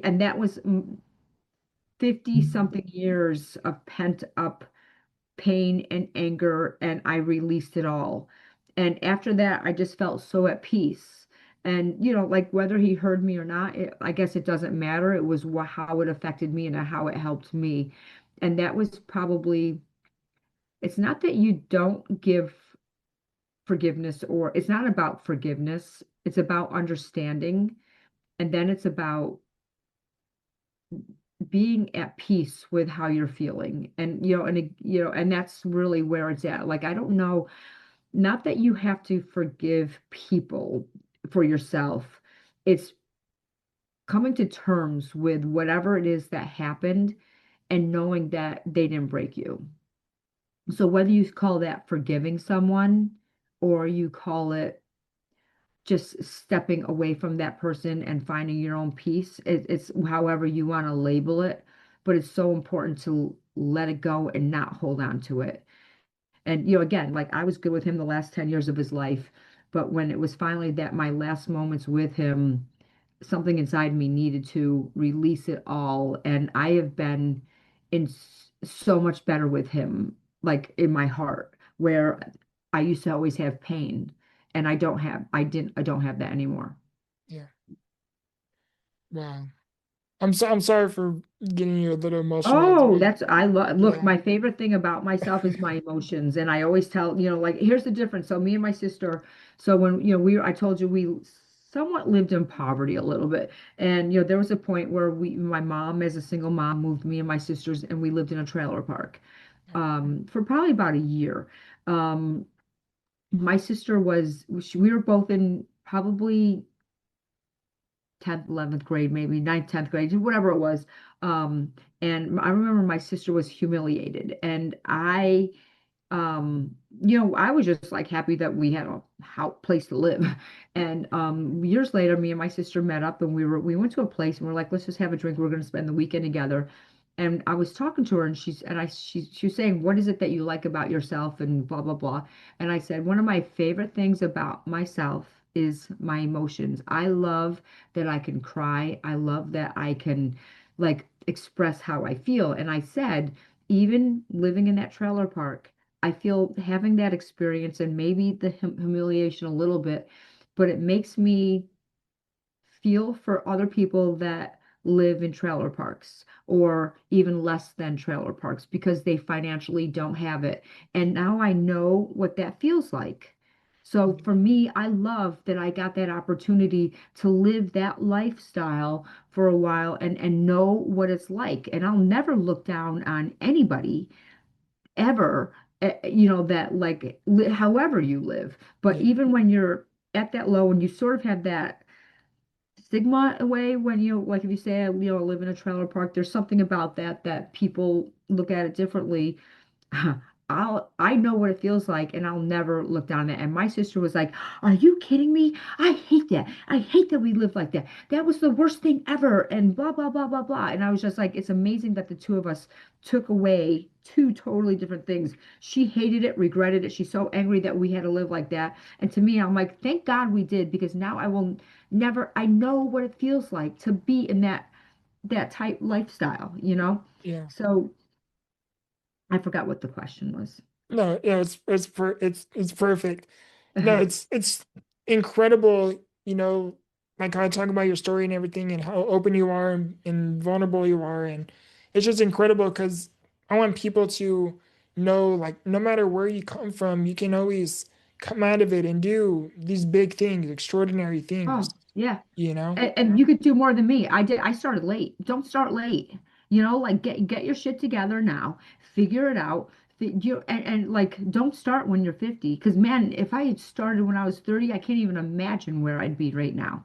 and that was 50 something years of pent up pain and anger, and I released it all. And after that, I just felt so at peace. And, like whether he heard me or not, I guess it doesn't matter. It was how it affected me and how it helped me. And that was probably, it's not that you don't give forgiveness, or it's not about forgiveness, it's about understanding. And then it's about being at peace with how you're feeling. And, and that's really where it's at. Like, I don't know. Not that you have to forgive people for yourself. It's coming to terms with whatever it is that happened and knowing that they didn't break you. So whether you call that forgiving someone or you call it just stepping away from that person and finding your own peace, it's however you want to label it. But it's so important to let it go and not hold on to it. And, again, like I was good with him the last 10 years of his life, but when it was finally that my last moments with him, something inside me needed to release it all. And I have been in so much better with him, like in my heart, where I used to always have pain, and I don't have that anymore. Yeah. Wow. I'm sorry for getting you a little emotional. It's Oh, very, that's I love look, yeah. my favorite thing about myself is my emotions. And I always tell, like here's the difference. So me and my sister, so when, I told you we somewhat lived in poverty a little bit. And there was a point where my mom as a single mom moved me and my sisters, and we lived in a trailer park for probably about a year. Um my sister we were both in probably 10th, 11th grade, maybe ninth, 10th grade, whatever it was. Um, and I remember my sister was humiliated, and I was just like happy that we had a place to live. And years later, me and my sister met up, and we went to a place, and we're like, let's just have a drink. We're going to spend the weekend together. And I was talking to her, and she was saying, what is it that you like about yourself, and blah blah blah. And I said, one of my favorite things about myself is my emotions. I love that I can cry. I love that I can like express how I feel. And I said, even living in that trailer park, I feel having that experience and maybe the humiliation a little bit, but it makes me feel for other people that live in trailer parks or even less than trailer parks because they financially don't have it. And now I know what that feels like. So for me, I love that I got that opportunity to live that lifestyle for a while and know what it's like. And I'll never look down on anybody ever, that like however you live. But Yeah. even when you're at that low and you sort of have that stigma away when like if you say live in a trailer park, there's something about that people look at it differently. I know what it feels like, and I'll never look down at it. And my sister was like, "Are you kidding me? I hate that. I hate that we live like that. That was the worst thing ever." And blah blah blah blah blah. And I was just like, it's amazing that the two of us took away two totally different things. She hated it, regretted it. She's so angry that we had to live like that. And to me, I'm like, thank God we did, because now I will never. I know what it feels like to be in that type lifestyle. Yeah. So I forgot what the question was. No, yeah, it's perfect. No, it's incredible, like kind of talking about your story and everything and how open you are and vulnerable you are. And it's just incredible because I want people to know, like, no matter where you come from, you can always come out of it and do these big things, extraordinary things, Oh, yeah. you know? And you could do more than me. I started late. Don't start late. Like get your shit together now. Figure it out. And like don't start when you're 50. Because man, if I had started when I was 30, I can't even imagine where I'd be right now.